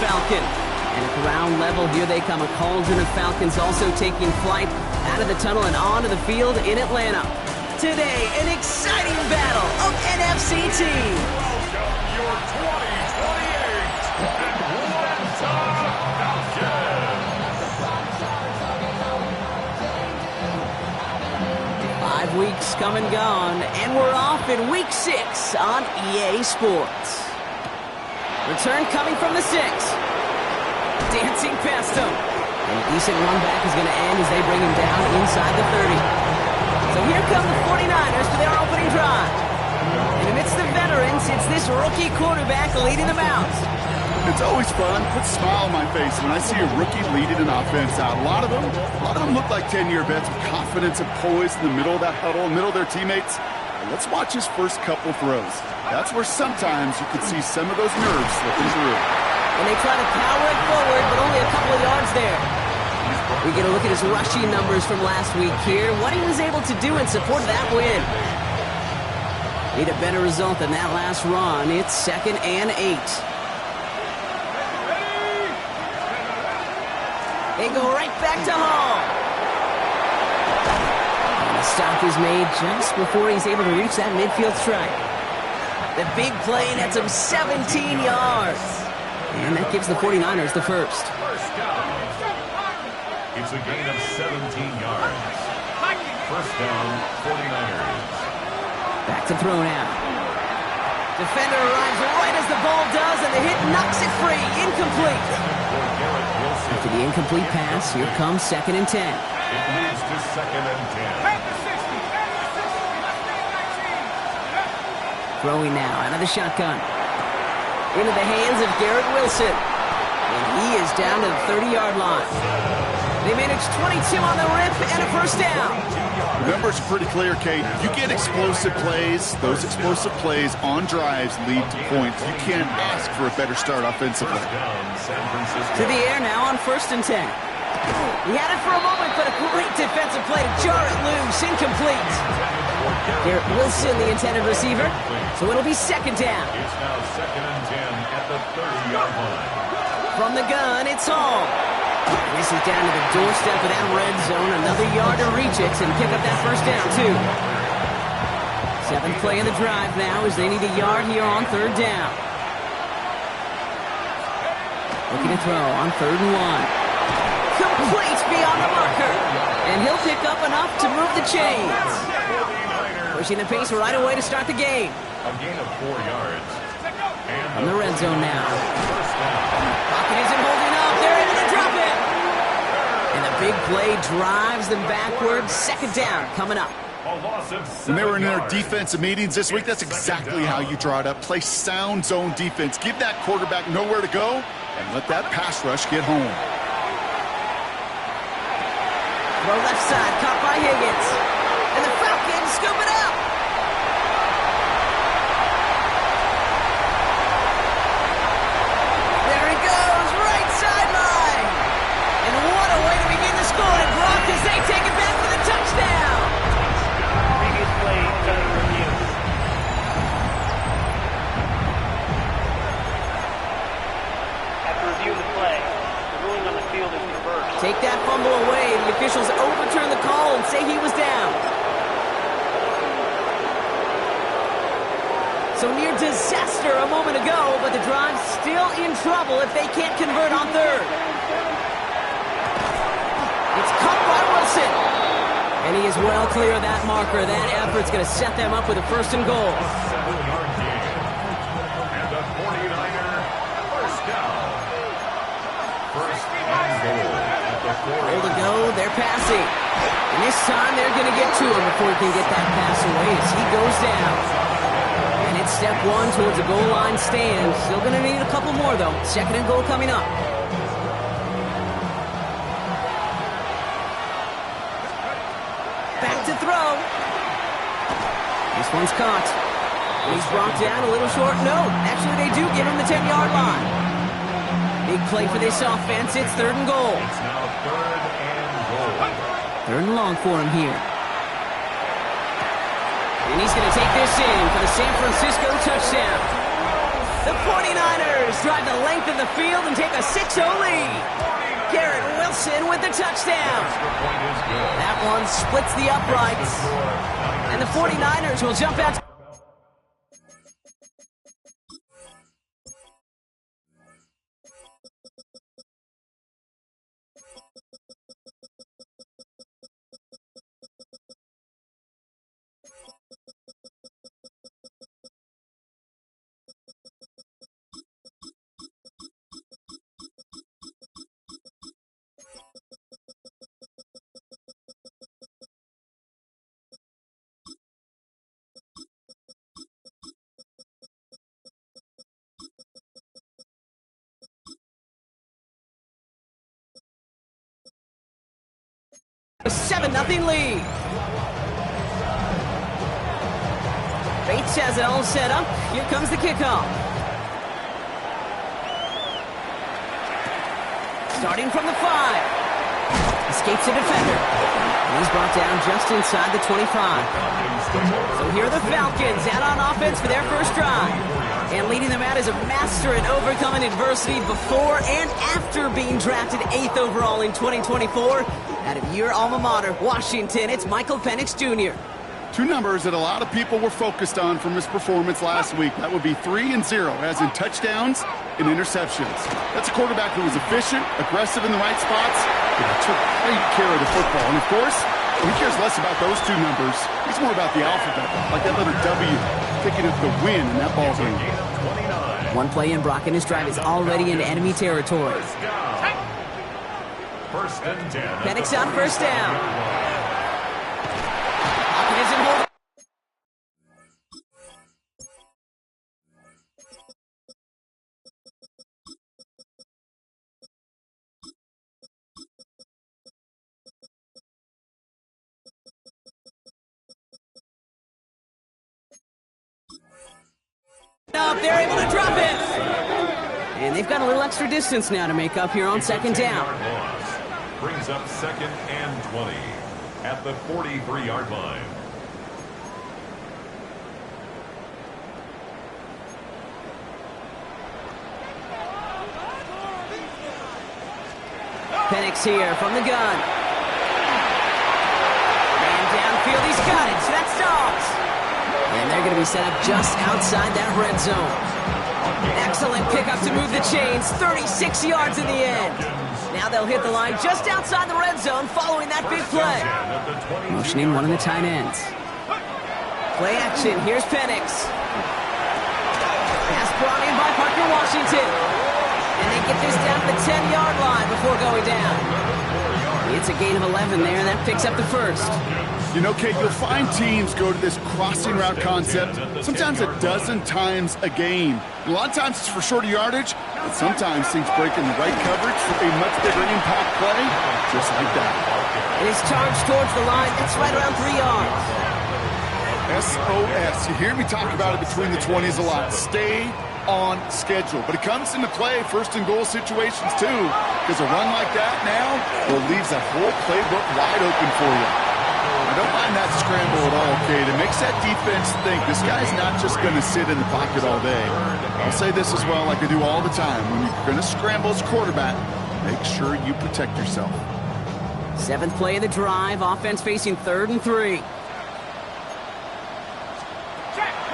Falcon. And at ground level, here they come. A cauldron of Falcons also taking flight out of the tunnel and onto the field in Atlanta. Today, an exciting battle of NFC teams. Welcome your 2028 Atlanta Falcons. 5 weeks come and gone, and we're off in week 6 on EA Sports. Return coming from the 6. Dancing past him. And a decent run back is going to end as they bring him down inside the 30. So here come the 49ers for their opening drive. And amidst the veterans, it's this rookie quarterback leading them out. It's always fun. Puts a smile on my face when I see a rookie leading an offense out. A lot of them look like 10-year vets with confidence and poise in the middle of that huddle, in the middle of their teammates. And let's watch his first couple throws. That's where sometimes you could see some of those nerves slipping through. And they try to power it forward, but only a couple of yards there. We get a look at his rushing numbers from last week here, what he was able to do in support of that win. Need a better result than that last run. It's 2nd and 8. They go right back to Hall. And the stop is made just before he's able to reach that midfield strike. The big play nets him 17 yards. And that gives the 49ers the first. First down. It's a gain of 17 yards. First down, 49ers. Back to throw now. Defender arrives right as the ball does, and the hit knocks it free. Incomplete. After the incomplete pass, here comes 2nd and 10. It leads to 2nd and 10. Throwing now out of the shotgun. Into the hands of Garrett Wilson. And he is down to the 30-yard line. They managed 22 on the rip and a first down. The numbers are pretty clear, Kate. You get explosive plays. Those explosive plays on drives lead to points. You can't ask for a better start offensively. To the air now on 1st and 10. He had it for a moment, but a great defensive play to jar it loose. Incomplete. Garrett Wilson, the intended receiver. So it'll be 2nd down. It's now 2nd and 10 at the 30-yard line. From the gun, it's Hall. This is down to the doorstep of that red zone. Another yard to reach it and pick up that first down, too. 7th play of the drive now as they need a yard here on 3rd down. Looking to throw on 3rd and 1. Complete beyond the marker. And he'll pick up enough to move the chains. Pushing the pace right away to start the game. A gain of 4 yards. From the red zone now. First down. Pocket isn't holding up. They're able to drop it. And the big play drives them backwards. 2nd down coming up. A loss of 7 When they were in their yards. defensive meetings this week, that's exactly how you draw it up. Play sound zone defense. Give that quarterback nowhere to go and let that pass rush get home. Throw left side, caught by Higgins. And the Falcons scoop it up. There he goes, right sideline. And what a way to begin the scoring, Brock, as they take it back for the touchdown. Previous play done review. After reviewing the play, the ruling on the field is reversed. Take that fumble away. The officials overturn the call and say he was down. So near disaster a moment ago, but the drive's still in trouble if they can't convert on 3rd. It's caught by Wilson. And he is well clear of that marker. That effort's going to set them up with a 1st and goal. 7-yard gain. And the 49er first down. First and goal at the 4. Goal to go, they're passing. And this time they're going to get to him before he can get that pass away as he goes down. And it's step 1 towards a goal line stand. Still going to need a couple more, though. 2nd and goal coming up. Back to throw. This one's caught. And he's brought down a little short. No, actually they do give him the 10-yard line. Big play for this offense. It's 3rd and goal. It's now 3rd and goal. 3rd and long for him here. And he's going to take this in for the San Francisco touchdown. The 49ers drive the length of the the field and take a 6-0 lead. Garrett Wilson with the touchdown. That one splits the uprights. And the 49ers will jump out. A 7-0 lead. Bates has it all set up. Here comes the kickoff. Starting from the 5. Escapes a defender. And he's brought down just inside the 25. So here are the Falcons out on offense for their first drive. And leading them out is a master at overcoming adversity before and after being drafted 8th overall in 2024. Out of your alma mater, Washington, it's Michael Penix Jr. Two numbers that a lot of people were focused on from his performance last week. That would be 3 and 0, as in touchdowns and interceptions. That's a quarterback who was efficient, aggressive in the right spots, and took great care of the football. And of course, he cares less about those two numbers. He's more about the alphabet, like that letter W, picking up the win in that ball game. One play in, Brock, and his drive is already into enemy territory. First and 10. Penix on first down. Hopkins isn't holding. They're able to drop it. And they've got a little extra distance now to make up here on second down. Brings up 2nd and 20 at the 43-yard line. Penix here from the gun. And downfield, he's got it. So that's Dobbs. And they're going to be set up just outside that red zone. Excellent pickup to move the chains. 36 yards in the end. Now they'll hit the line just outside the red zone following that big play. Motioning one of the tight ends. Play action. Here's Penix. Pass brought in by Parker Washington. And they get this down to the 10-yard line before going down. It's a gain of 11 there. That picks up the first. You know, Kate, you'll find teams go to this crossing route concept sometimes a dozen times a game. A lot of times it's for shorter yardage, but sometimes things break in the right coverage for a much bigger impact play, just like that. It is charged towards the line. That's right around 3 yards. SOS. You hear me talk about it between the 20s a lot. Stay on schedule. But it comes into play first and goal situations too, because a run like that now, well, leaves that whole playbook wide open for you. I don't mind that scramble at all, Kate. It makes that defense think this guy's not just going to sit in the pocket all day. I'll say this as well, like I do all the time. When you're going to scramble as quarterback, make sure you protect yourself. 7th play of the drive. Offense facing 3rd and 3.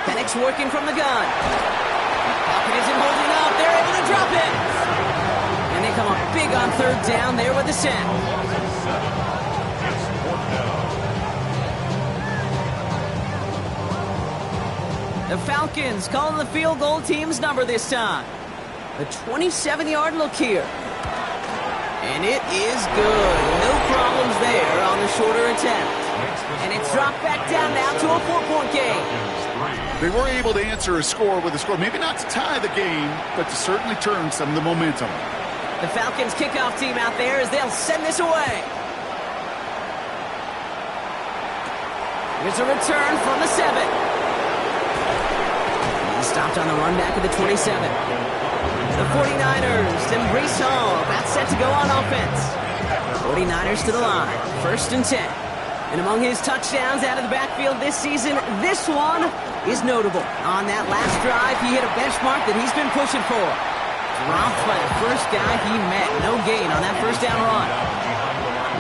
Penix working from the gun. Hopkins isn't holding up. They're able to drop it. And they come up big on 3rd down there with the sack. The Falcons calling the field goal team's number this time. The 27-yard look here. And it is good. No problems there on the shorter attempt. And it's dropped back down now to a 4-point game. They were able to answer a score with a score. Maybe not to tie the game, but to certainly turn some of the momentum. The Falcons kickoff team out there as they'll send this away. Here's a return from the 7. Stopped on the run back of the 27. The 49ers and Breece Hall about set to go on offense. 49ers to the line. 1st and 10. And among his touchdowns out of the backfield this season, this one is notable. On that last drive, he hit a benchmark that he's been pushing for. Dropped by the first guy he met. No gain on that first down run.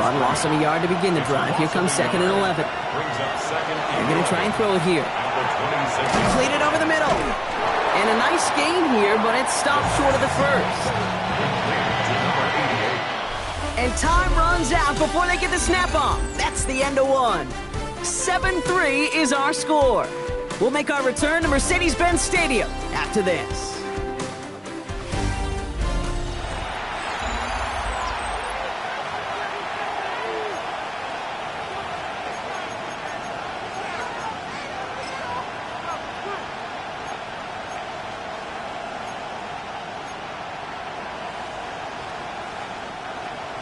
Run lost him a yard to begin the drive. Here comes 2nd and 11. They're going to try and throw it here. Completed over the middle. And a nice gain here, but it stopped short of the first. And time runs out before they get the snap off. That's the end of one. 7-3 is our score. We'll make our return to Mercedes-Benz Stadium after this.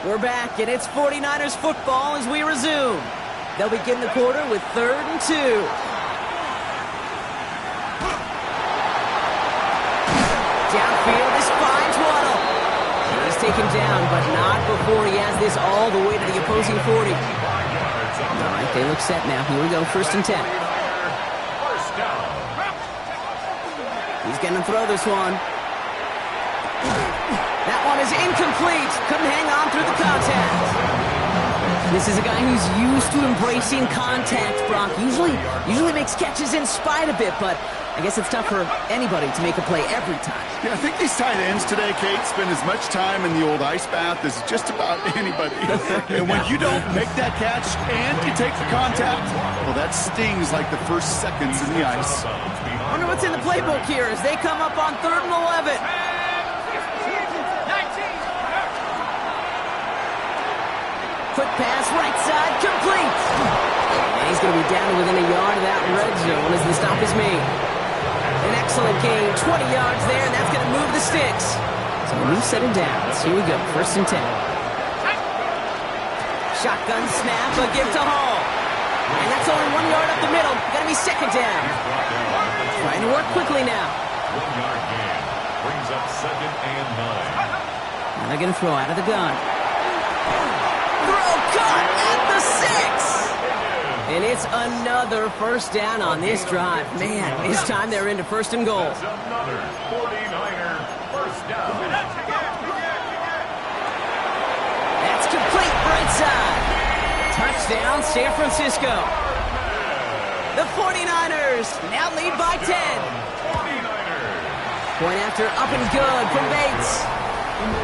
We're back, and it's 49ers football as we resume. They'll begin the quarter with 3rd and 2. Downfield, this finds Waddle. He's taken down, but not before he has this all the way to the opposing 40. All right, they look set now. Here we go, 1st and 10. He's going to throw this one. That one is incomplete. Couldn't hang on through the contact. This is a guy who's used to embracing contact, Brock. Usually makes catches in spite of it, but I guess it's tough for anybody to make a play every time. Yeah, I think these tight ends today, Kate, spend as much time in the old ice bath as just about anybody. And when you don't make that catch and you take the contact, well, that stings like the first seconds in the ice. I wonder what's in the playbook here as they come up on 3rd and 11. Quick pass, right side, complete. And he's going to be down to within a yard of that red zone as the stop is made. An excellent gain, 20 yards there, and that's going to move the sticks. So a new set of downs. Here we go, 1st and 10. Shotgun snap, a give to Hall. And that's only 1 yard up the middle. Going to be 2nd down. Trying to work quickly now. 1 yard gain. Brings up 2nd and 9. Now they're going to throw out of the gun. Throw caught at the 6. And it's another 1st down on this drive. Man, this time they're into 1st and goal. That's another 49er 1st down. That's complete right side. Touchdown, San Francisco. The 49ers now lead by 10. 49ers. Point after up and good from Bates.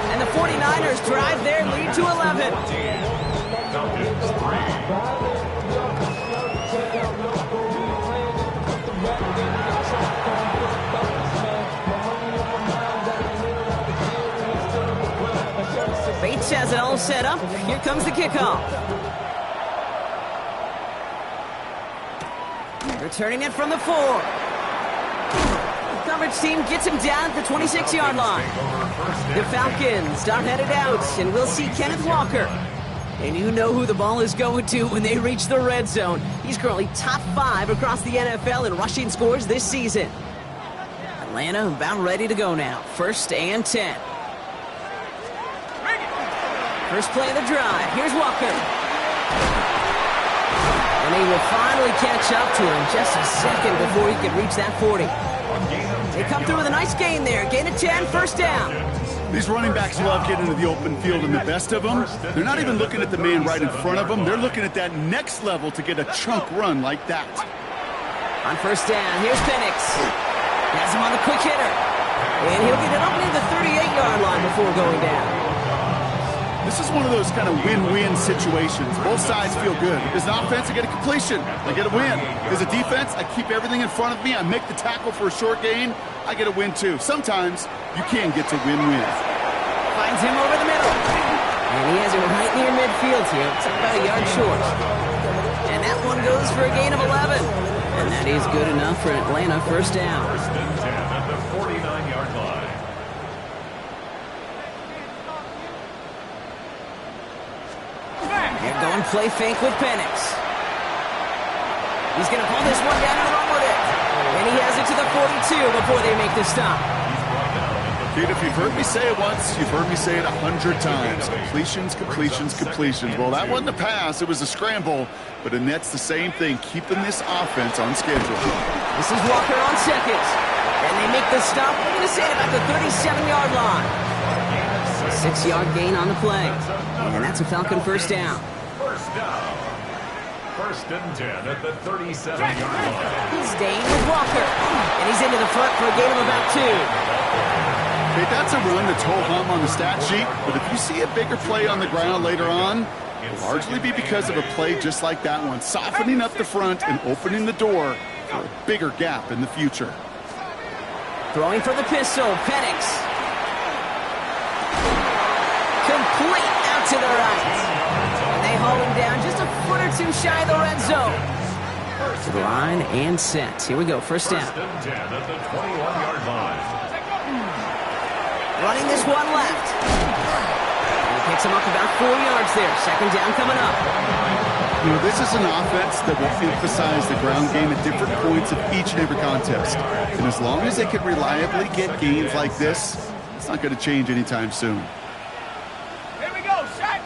And the 49ers drive their lead to 11. Falcons 3. Bates has it all set up. Here comes the kickoff. Returning it from the 4. Coverage team gets him down at the 26-yard line. The Falcons are headed out, and we'll see Kenneth Walker. And you know who the ball is going to when they reach the red zone. He's currently top 5 across the NFL in rushing scores this season. Atlanta about ready to go now. 1st and 10. First play of the drive. Here's Walker. And he will finally catch up to him just a second before he can reach that 40. They come through with a nice gain there. Gain of 10, 1st down. These running backs love getting into the open field, and the best of them, they're not even looking at the man right in front of them. They're looking at that next level to get a chunk run like that. On 1st down, here's Penix. Has him on the quick hitter. And he'll get it up near the 38-yard line before going down. This is one of those kind of win-win situations. Both sides feel good. As an offense, I get a completion. I get a win. As a defense, I keep everything in front of me. I make the tackle for a short gain. I get a win, too. Sometimes you can get to win-win. Finds him over the middle. And he has it right near midfield here. It's about a yard short. And that one goes for a gain of 11. And that is good enough for Atlanta. 1st down. 1st and 10 at the 49-yard line. They're going play fake with Penix. He's going to pull this one down and run with it. And he has it to the 42 before they make the stop. Dude, if you've heard me say it once, you've heard me say it 100 times. Completions, completions, completions. Well, that wasn't a pass. It was a scramble. But and that's the same thing, keeping this offense on schedule. This is Walker on 2nd. And they make the stop. We're going to say it about the 37-yard line. 6-yard gain on the play. And that's a Falcon first down. First down. First and 10 at the 37-yard line. Staying with Walker. And he's into the front for a gain of about 2. Okay, that's a run that's ho-hum on the stat sheet, but if you see a bigger play on the ground later on, it'll largely be because of a play just like that one, softening up the front and opening the door for a bigger gap in the future. Throwing for the pistol, Penix. Complete out to the right. And they haul him down just a foot or two shy of the red zone. To the line and set. Here we go, first down. First and 10 at the 21-yard line. Running this one left. And he picks him up about 4 yards there. Second down coming up. You know, this is an offense that will emphasize the ground game at different points of each and every contest. And as long as they can reliably get gains like this, it's not going to change anytime soon. Here we go, set.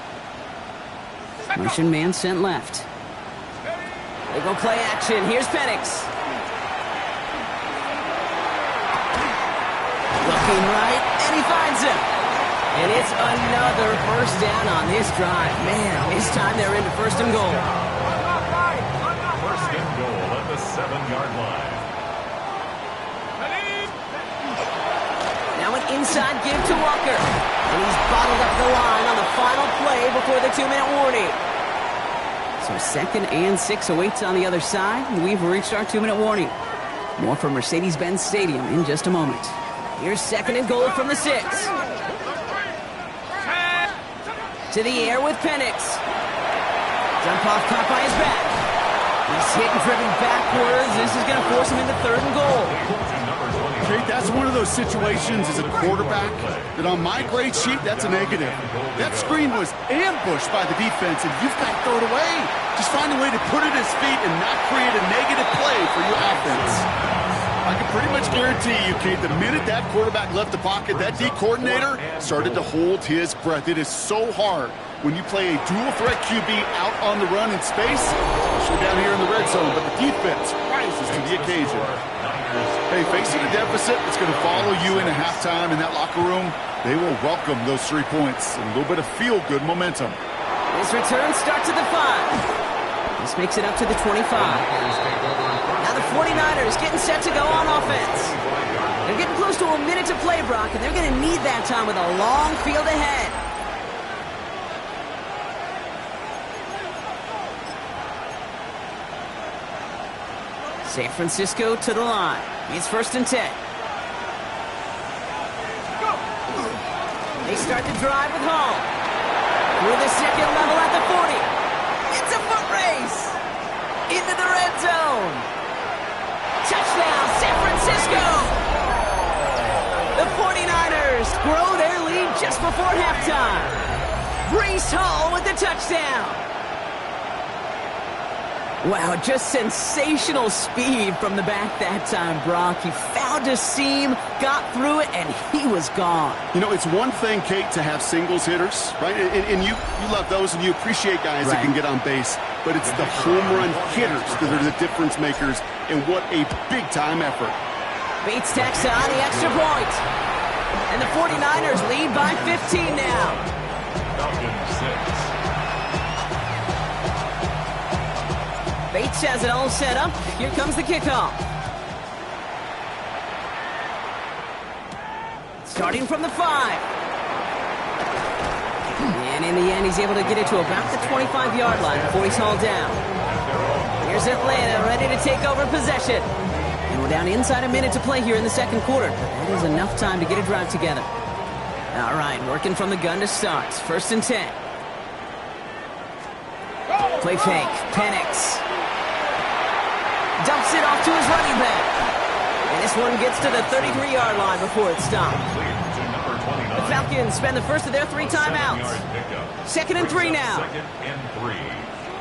Motion man sent left. They go play action. Here's Penix. Looking right, and he finds him. And it's another first down on this drive. Man, this time they're into first and goal. First and goal at the 7-yard line. Now an inside give to Walker. And he's bottled up the line on the final play before the 2-minute warning. So second and 6 awaits on the other side. We've reached our 2-minute warning. More from Mercedes-Benz Stadium in just a moment. Here's second and goal from the 6. To the air with Penix. Jump off caught by his back. He's hit and driven backwards. This is going to force him into third and goal. Okay, that's one of those situations as a quarterback that on my grade sheet, that's a negative. That screen was ambushed by the defense, and you've got to throw it away. Just find a way to put it at his feet and not create a negative play for your offense. I can pretty much guarantee you, Kate, the minute that quarterback left the pocket, that D coordinator started to hold his breath. It is so hard when you play a dual threat QB out on the run in space, especially down here in the red zone, but the defense rises to the occasion. Hey, facing a deficit that's going to follow you into halftime in that locker room, they will welcome those 3 points and a little bit of feel-good momentum. His return starts at the 5. This makes it up to the 25. Now the 49ers getting set to go on offense. They're getting close to a minute to play, Brock, and they're going to need that time with a long field ahead. San Francisco to the line. It's first and 10. They start the drive with Hall. Through the second level at the 40. It's a foot race. Into the red zone. Touchdown, San Francisco. The 49ers grow their lead just before halftime. Breece Hall with the touchdown. Wow, just sensational speed from the back that time, Brock. He found a seam, got through it, and he was gone. You know, it's one thing, Kate, to have singles hitters, right? And you love those and you appreciate guys that can get on base. But it's the home run hitters that are the difference makers, and what a big-time effort. Bates tacks on the extra point. And the 49ers lead by 15 now. Falcons 6. Bates has it all set up. Here comes the kickoff. Starting from the 5. And in the end, he's able to get it to about the 25-yard line before he's hauled down. Here's Atlanta ready to take over possession. And we're down inside a minute to play here in the second quarter. That is enough time to get a drive together. All right, working from the gun to start. First and 10. Play fake. Penix. Dumps it off to his running back. And this one gets to the 33-yard line before it's stopped. The Falcons spend the first of their 3 timeouts. Second and 3 now. Second and 3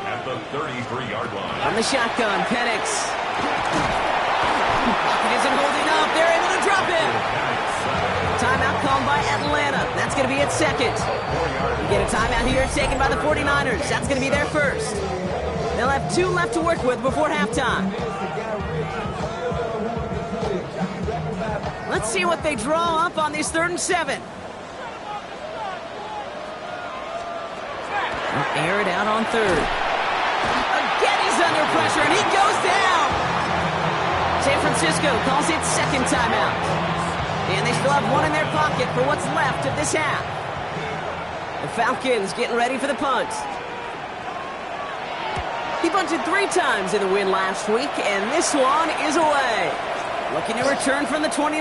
at the 33-yard line. On the shotgun, Penix. Pocket isn't holding up. They're able to drop him. Timeout called by Atlanta. That's going to be its second. We get a timeout here taken by the 49ers. That's going to be their first. They'll have 2 left to work with before halftime. Let's see what they draw up on this 3rd and 7. They'll air it out on 3rd. Again, he's under pressure, and he goes down. San Francisco calls it 2nd timeout. And they still have one in their pocket for what's left of this half. The Falcons getting ready for the punt. He punted 3 times in the win last week, and this one is away. Looking to return from the 29.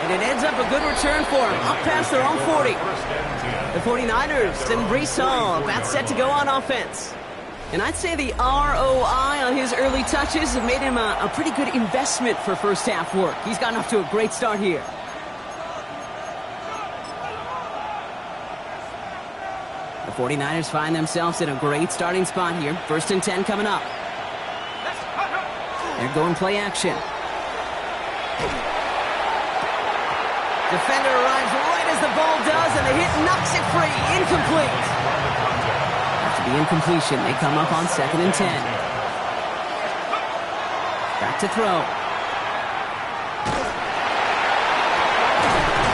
And it ends up a good return for him, up past their own 40. The 49ers and Breece Hall about set to go on offense. And I'd say the ROI on his early touches have made him a pretty good investment for first half work. He's gotten off to a great start here. The 49ers find themselves in a great starting spot here. 1st and 10 coming up. They're going play action. Defender arrives right as the ball does, and the hit knocks it free. Incomplete. After the incompletion, they come up on 2nd and 10. Back to throw.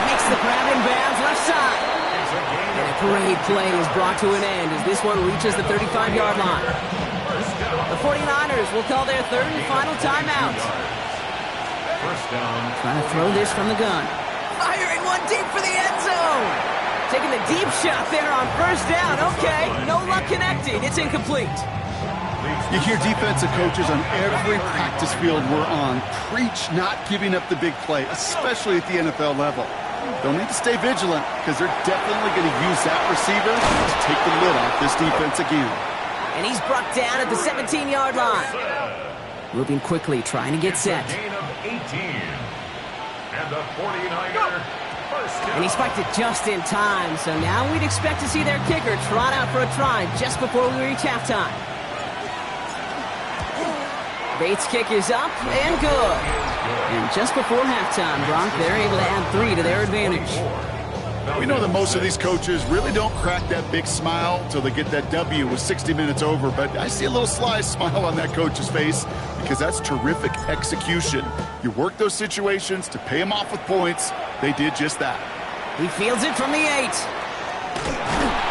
Makes the grab in bounds, left side. And a great play is brought to an end as this one reaches the 35-yard line. The 49ers will call their 3rd and final timeout. Trying to throw this from the gun. Firing one deep for the end zone. Taking the deep shot there on 1st down. Okay, no luck connecting. It's incomplete. You hear defensive coaches on every practice field we're on preach not giving up the big play, especially at the NFL level. They'll need to stay vigilant because they're definitely going to use that receiver to take the lid off this defense again. And he's brought down at the 17-yard line. Moving quickly, trying to get set. Gain of 18. And the 49er first down. And he spiked it just in time, so now we'd expect to see their kicker trot out for a try just before we reach halftime. Bates' kick is up and good. And just before halftime, Brock, they're able to add 3 to their advantage. We know that most of these coaches really don't crack that big smile until they get that W with 60 minutes over, but I see a little sly smile on that coach's face because that's terrific execution. You work those situations to pay them off with points. They did just that. He fields it from the 8.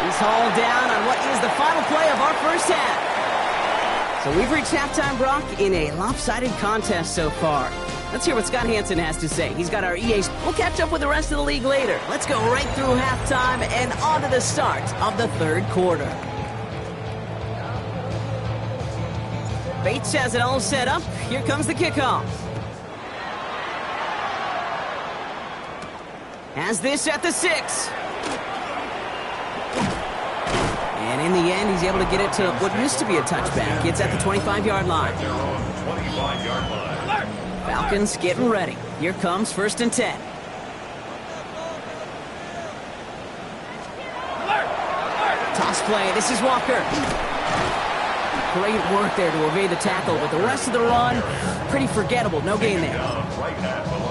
He's hauled down on what is the final play of our first half. So we've reached halftime, Brock, in a lopsided contest so far. Let's hear what Scott Hansen has to say. He's got our EAs. We'll catch up with the rest of the league later. Let's go right through halftime and on to the start of the 3rd quarter. Bates has it all set up. Here comes the kickoff. Has this at the 6. And in the end, he's able to get it to what used to be a touchback. It's at the 25-yard line. Falcons getting ready. Here comes 1st and 10. Toss play. This is Walker. Great work there to evade the tackle, but the rest of the run, pretty forgettable. No gain there.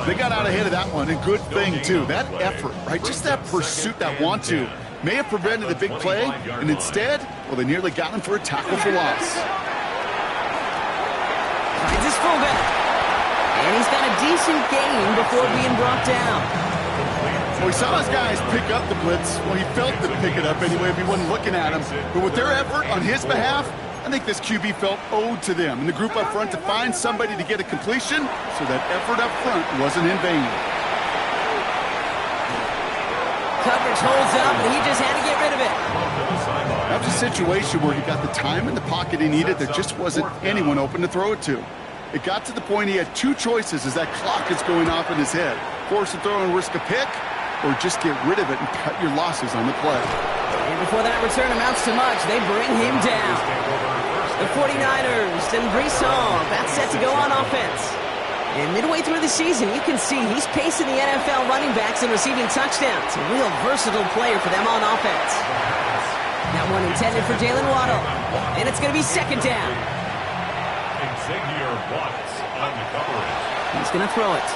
They got out ahead of that one, and good thing, too. That effort, right? Just that pursuit, that want-to, may have prevented the big play, and instead, well, they nearly got him for a tackle for loss. Finds his fullback. And he's got a decent gain before being brought down. Well, he saw his guys pick up the blitz. Well, he felt them pick it up anyway if he wasn't looking at him. But with their effort on his behalf, I think this QB felt owed to them and the group up front to find somebody to get a completion, so that effort up front wasn't in vain. Coverage holds up, and he just had to get rid of it. That was a situation where he got the time in the pocket he needed. There just wasn't anyone open to throw it to. It got to the point he had 2 choices as that clock is going off in his head. Force a throw and risk a pick, or just get rid of it and cut your losses on the play. And before that return amounts to much, they bring him down. The 49ers and Breece Hall about set to go on offense. And midway through the season, you can see he's pacing the NFL running backs and receiving touchdowns. A real versatile player for them on offense. That one intended for Jalen Waddle. And it's going to be 2nd down. Xavier Watts on the coverage. He's going to throw it.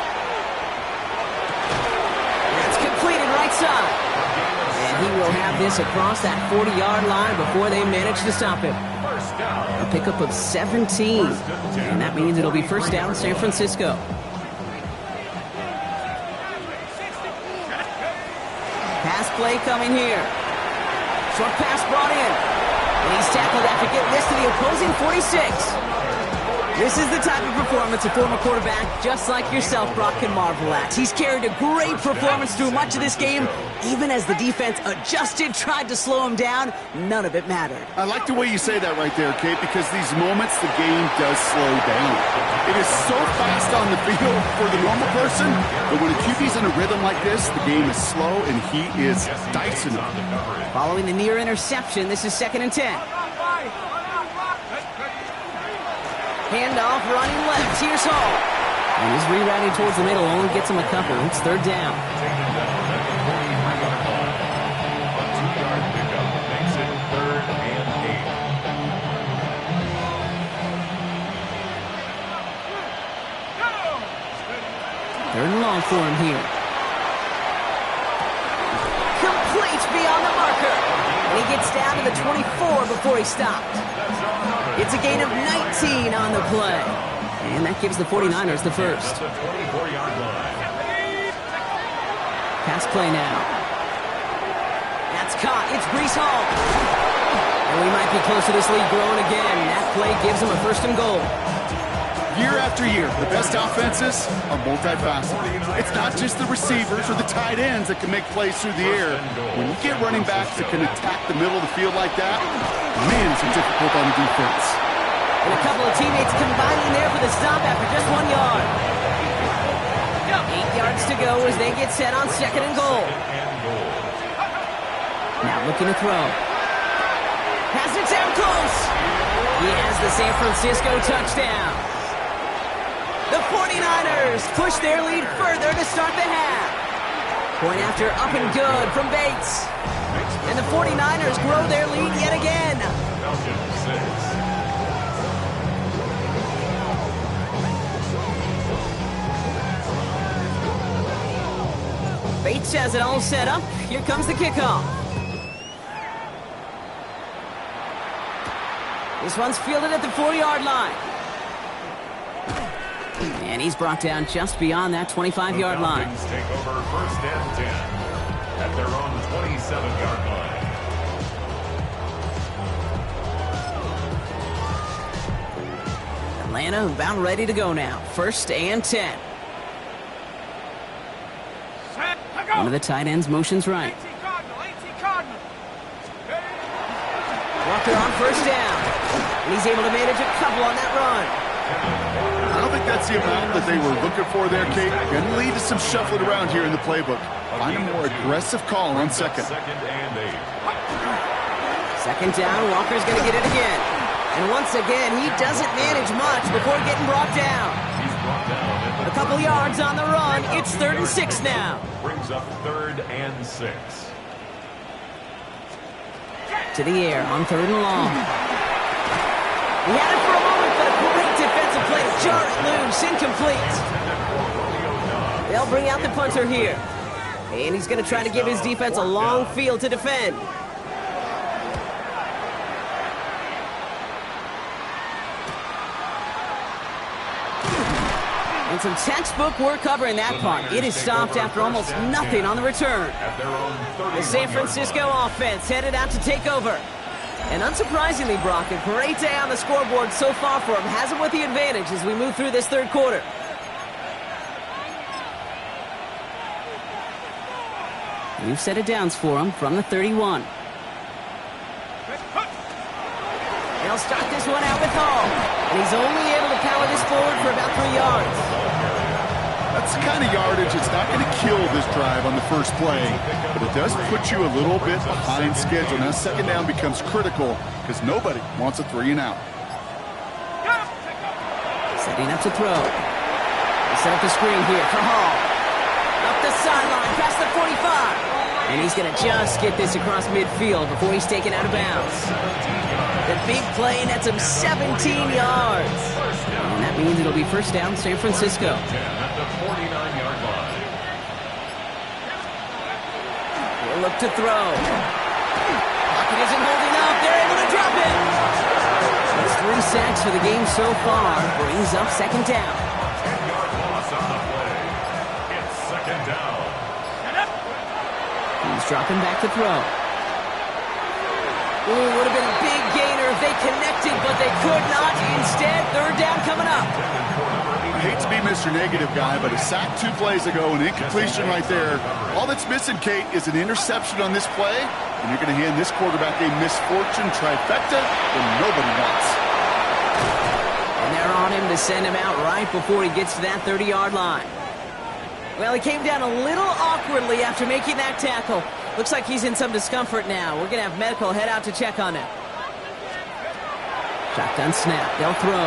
It's completed right side. And he will have this across that 40-yard line before they manage to stop him. First down. A pickup of 17. And that means it'll be 1st down San Francisco. Pass play coming here. Short pass brought in. And he's tackled after getting this to the opposing 46. This is the type of performance a former quarterback, just like yourself, Brock, can marvel at. He's carried a great performance through much of this game. Even as the defense adjusted, tried to slow him down, none of it mattered. I like the way you say that right there, Kate, because these moments the game does slow down. It is so fast on the field for the normal person, but when a QB's in a rhythm like this, the game is slow and he is dicing it. Following the near interception, this is 2nd and 10. Handoff running left. Here's Hall. And he's rerouting towards the middle. Only gets him a couple. It's 3rd down. Third and long for him here. Complete beyond the marker. And he gets down to the 24 before he stopped. It's a gain of 19 on the play. And that gives the 49ers the first. Pass play now. That's caught. It's Breece Hall. And we might be close to this lead growing again. That play gives him a 1st and goal. Year after year, the best offenses are multifaceted. It's not just the receivers or the tight ends that can make plays through the air. When you get running backs that can attack the middle of the field like that, man, it's difficult on the defense. And a couple of teammates combining there for the stop after just 1 yard. 8 yards to go as they get set on 2nd and goal. Now looking to throw. Pass it down close. He has the San Francisco touchdown. The 49ers push their lead further to start the half. Point after up and good from Bates. And the 49ers grow their lead yet again. Bates has it all set up. Here comes the kickoff. This one's fielded at the 4-yard line. And he's brought down just beyond that 25-yard line. Take over 1st and 10 at their own 27-yard line. Atlanta about ready to go now. 1st and 10. One of the tight ends motions right. Walker on 1st down. And he's able to manage a couple on that run. I don't think that's the amount that they were looking for there, Kate. Going to lead to some shuffling around here in the playbook. Find a more aggressive call on 2nd. 2nd and 8. 2nd down, Walker's going to get it again. And once again, he doesn't manage much before getting brought down. A couple yards on the run. It's 3rd and 6 now. Brings up 3rd and 6. To the air on 3rd and long. He had it for a moment, but a great defensive play to jar it loose. Incomplete. They'll bring out the punter here. And he's going to try to give his defense a long field to defend. And some textbook work covering that punt. It is stopped after almost nothing on the return. The San Francisco offense headed out to take over. And unsurprisingly, Brock, a great day on the scoreboard so far for him. Has him with the advantage as we move through this 3rd quarter. New set of downs for him from the 31. They'll start this one out with Hall. And he's only able to power this forward for about 3 yards. That's the kind of yardage it's not going to kill this drive on the first play, but it does put you a little bit behind schedule. Now 2nd down becomes critical because nobody wants a 3 and out. Setting up to throw. They set up the screen here for Hall. Up the sideline, past the 45. And he's going to just get this across midfield before he's taken out of bounds. The big play nets him 17 yards. And that means it'll be 1st down, San Francisco. At the 49-yard line. He'll look to throw. Pocket isn't holding up. They're able to drop it. That's 3 sacks for the game so far. Brings up 2nd down. 10-yard loss on the play. It's 2nd down. He's dropping back to throw. Ooh, would have been a big gainer if they connected, but they could not. Instead, third down coming up. I hate to be Mr. Negative guy, but a sack 2 plays ago, an incompletion right there. All that's missing, Kate, is an interception on this play, and you're going to hand this quarterback a misfortune trifecta that nobody wants. And they're on him to send him out right before he gets to that 30-yard line. Well, he came down a little awkwardly after making that tackle. Looks like he's in some discomfort now. We're going to have medical head out to check on him. Shotgun snap. They'll throw.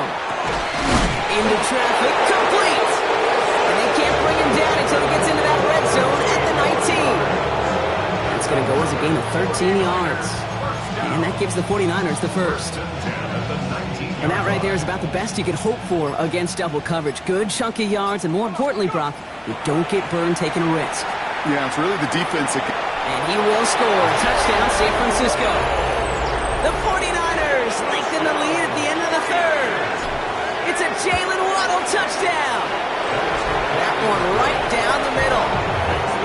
Into traffic. Complete! And they can't bring him down until he gets into that red zone at the 19. That's going to go as a gain of 13 yards. And that gives the 49ers the first. And that right there is about the best you could hope for against double coverage. Good chunky yards, and more importantly, Brock, you don't get burned taking a risk. Yeah, it's really the defense that... And he will score. Touchdown, San Francisco. The 49ers lengthen the lead at the end of the third. It's a Jalen Waddle touchdown. That one right down the middle.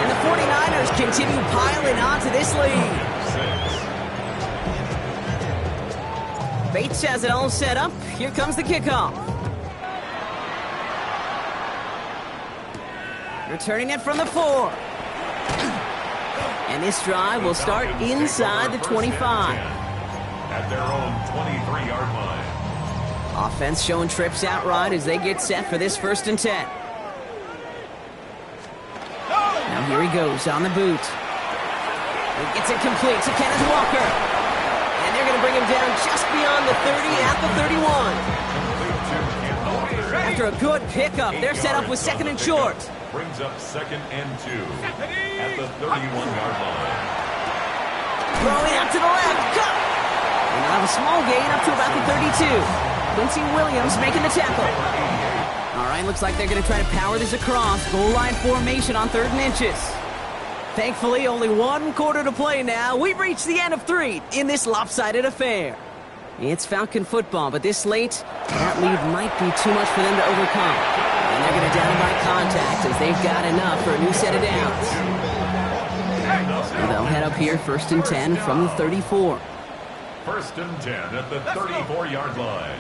And the 49ers continue piling on to this lead. Bates has it all set up. Here comes the kickoff. Returning it from the 4. And this drive will start inside the 25. At their own 23-yard line. Offense showing trips outright as they get set for this 1st and 10. Now here he goes on the boot. He gets it complete to Kenneth Walker. And they're going to bring him down just beyond the 30 at the 31. After a good pickup, they're set up with 2nd and short. Brings up 2nd and 2 at the 31-yard line. Throwing out to the left. Cut! And they'll have a small gain up to about the 32. Quincy Williams making the tackle. All right, looks like they're going to try to power this across. Goal line formation on 3rd and inches. Thankfully, only 1 quarter to play now. We've reached the end of 3 in this lopsided affair. It's Falcon football, but this late, that lead might be too much for them to overcome. And they're going to down by contact as they've got enough for a new set of downs. They'll head up here 1st and 10 from the 34. 1st and 10 at the 34-yard line.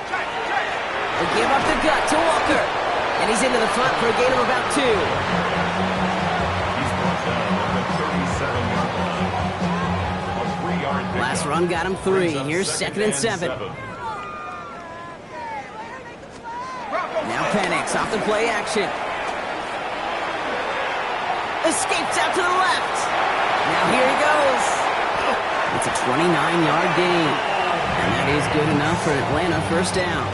They give up the gut to Walker. And he's into the front for a gain of about 2. He's brought down at the 37-yard line. A 3-yard pickup. Last run got him 3. Here's 2nd and 7. Now Penix off the play action. Escapes out to the left. Now here he goes. It's a 29-yard gain. And that is good enough for Atlanta 1st down.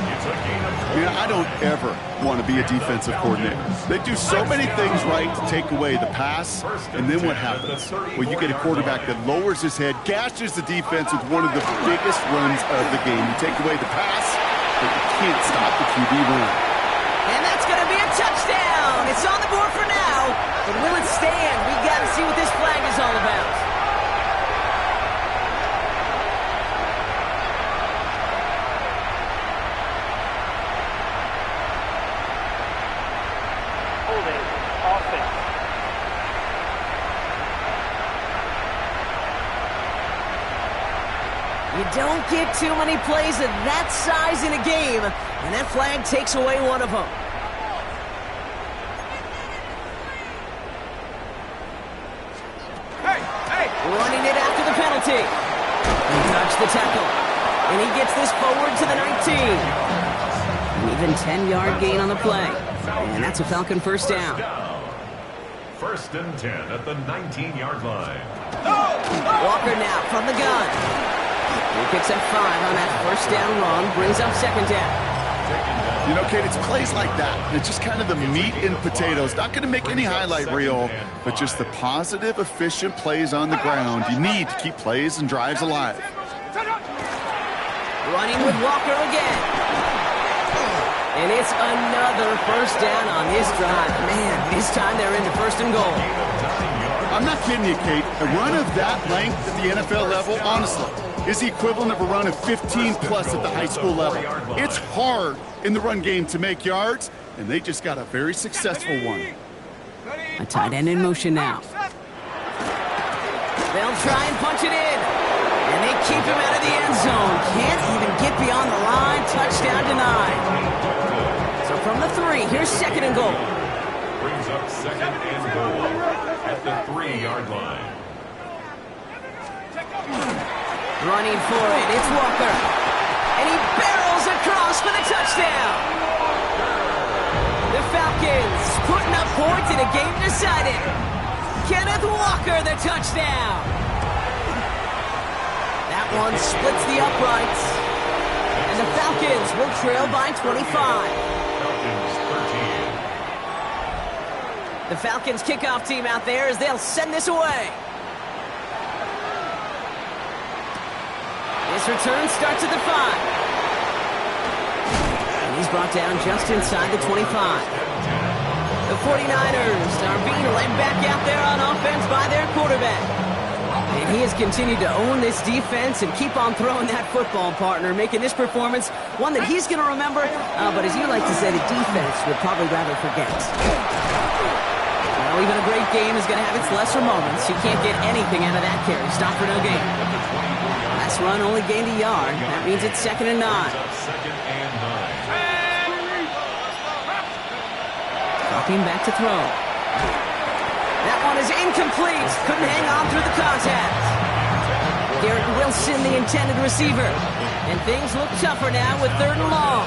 Yeah, I don't ever want to be a defensive coordinator. They do so many things right to take away the pass, and then what happens? Well, you get a quarterback that lowers his head, gashes the defense with one of the biggest runs of the game. You take away the pass, but you can't stop the QB run. And that's going to be a touchdown. It's on the board for now, but will it stand? We got to see what this flag is all about. You don't get too many plays of that size in a game, and that flag takes away one of them. Running it after the penalty. He dodged the tackle, and he gets this forward to the 19. An even 10-yard gain on the play, and that's a Falcon 1st down. 1st and 10 at the 19-yard line. Walker now from the gun. He picks up 5 on that 1st down run, brings up 2nd down. You know, Kate, it's plays like that. It's just kind of the meat and potatoes. Not going to make any highlight reel, but just the positive, efficient plays on the ground. You need to keep plays and drives alive. Running with Walker again. And it's another 1st down on this drive. Man, this time they're into 1st and goal. I'm not kidding you, Kate. A run of that length at the NFL level, honestly, is the equivalent of a run of 15-plus at the high school level. It's hard in the run game to make yards, and they just got a very successful one. A tight end in motion now. They'll try and punch it in. And they keep him out of the end zone. Can't even get beyond the line. Touchdown denied. So from the 3, here's 2nd and goal. Brings up 2nd and goal at the 3-yard line. Running for it, it's Walker. And he barrels across for the touchdown. The Falcons putting up points in a game decided. Kenneth Walker, the touchdown. That one splits the uprights. And the Falcons will trail by 25. Falcons 13. The Falcons kickoff team out there as they'll send this away. This return starts at the 5. And he's brought down just inside the 25. The 49ers are being led back out there on offense by their quarterback. And he has continued to own this defense and keep on throwing that football, partner, making this performance one that he's going to remember, but as you like to say, the defense would probably rather forget. Well, even a great game is going to have its lesser moments. You can't get anything out of that carry. Stop for no gain. Last run only gained a yard. That means it's 2nd and 9. 2nd and 9. Dropping back to throw. That one is incomplete. Couldn't hang on through the contact. Garrett Wilson, the intended receiver. And things look tougher now with 3rd and long.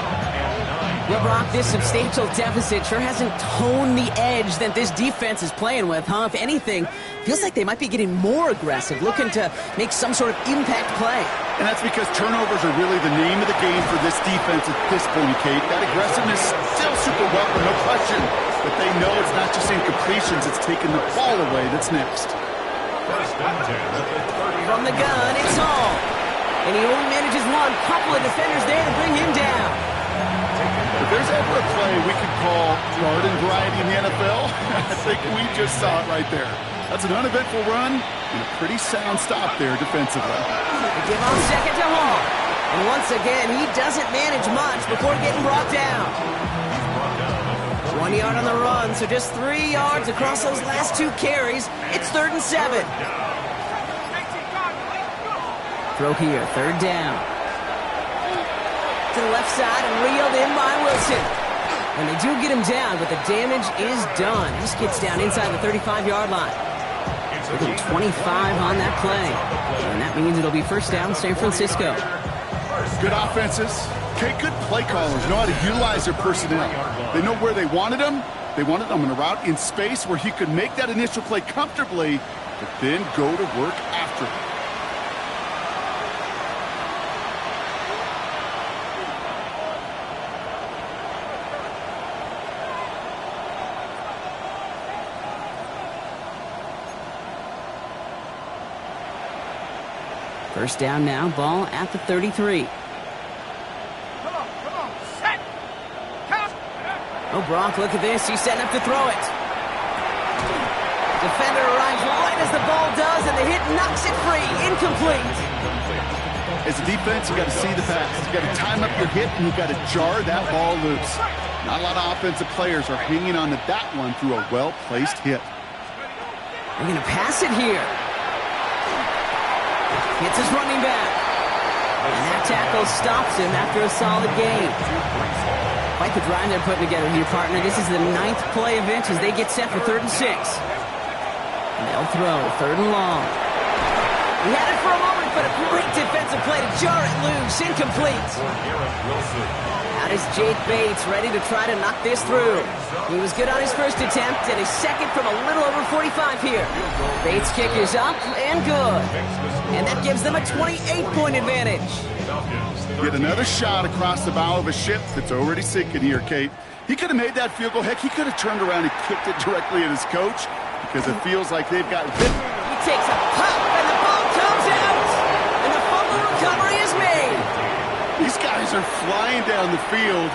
Well, Brock, this substantial deficit sure hasn't toned the edge that this defense is playing with, huh? If anything, feels like they might be getting more aggressive, looking to make some sort of impact play. And that's because turnovers are really the name of the game for this defense at this point, Kate. That aggressiveness still super welcome, no question. But they know it's not just incompletions, it's taking the ball away that's next. 1st and 10 at the 30. From the gun, it's Hall. And he only manages one. Couple of defenders there to bring him down. If there's ever a play we could call garden variety in the NFL, I think we just saw it right there. That's an uneventful run and a pretty sound stop there defensively. They give on 2nd to Hall. And once again, he doesn't manage much before getting brought down. 1 yard on the run, so just 3 yards across those last 2 carries. It's 3rd and 7. Throw here, 3rd down. To the left side and reeled in by Wilson. And they do get him down, but the damage is done. He just gets down inside the 35-yard line. With a 25 on that play. And that means it'll be 1st down, San Francisco. Good offenses. Okay, good play callers know how to utilize their personnel. They know where they wanted them. They wanted them on a route in space where he could make that initial play comfortably, but then go to work after it. First down now, ball at the 33. Oh, Brock, look at this. He's setting up to throw it. Defender arrives right as the ball does, and the hit knocks it free. Incomplete. As a defense, you got to see the pass. You got to time up your hit, and you got to jar that ball loose. Not a lot of offensive players are hanging on to that one through a well-placed hit. They're going to pass it here. Gets his running back. And that tackle stops him after a solid gain. Quite the drive they're putting together here, partner. This is the 9th play of it as they get set for 3rd and 6. And they'll throw 3rd and long. He had it for a moment, but a great defensive play to jar it loose. Incomplete. Out is Jake Bates, ready to try to knock this through. He was good on his first attempt, and his second from a little over 45 here. Bates' kick is up and good. And that gives them a 28-point advantage. Get another shot across the bow of a ship that's already sinking here, Kate. He could have made that field goal. Heck, he could have turned around and kicked it directly at his coach because it feels like they've got hit. He takes a pop, and the ball comes out. And the fumble recovery is made. These guys are flying down the field.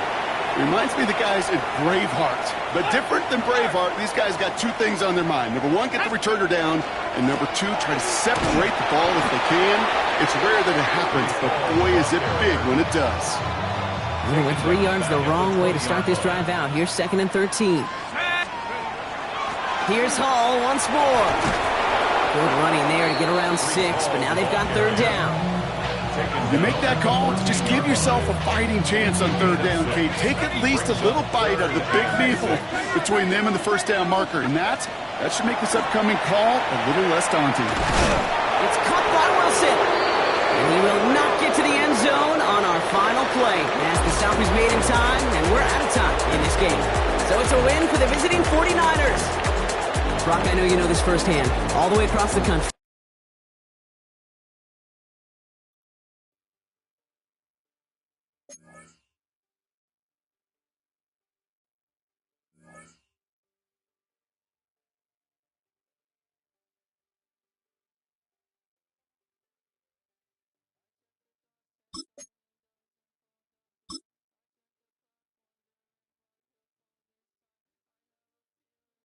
Reminds me of the guys at Braveheart. But different than Braveheart, these guys got 2 things on their mind. Number 1, get the returner down. And number 2, try to separate the ball if they can. It's rare that it happens, but boy, is it big when it does. They went 3 yards the wrong way to start this drive out. Here's 2nd and 13. Here's Hall once more. Good running there to get around 6, but now they've got third down. You make that call, just give yourself a fighting chance on third down, Kate. Take at least a little bite of the big meal between them and the first down marker, and that should make this upcoming call a little less daunting. It's caught by Wilson, and he will not get to the end zone on our final play as the stop is made in time, and we're out of time in this game. So it's a win for the visiting 49ers. Brock, I know you know this firsthand, all the way across the country.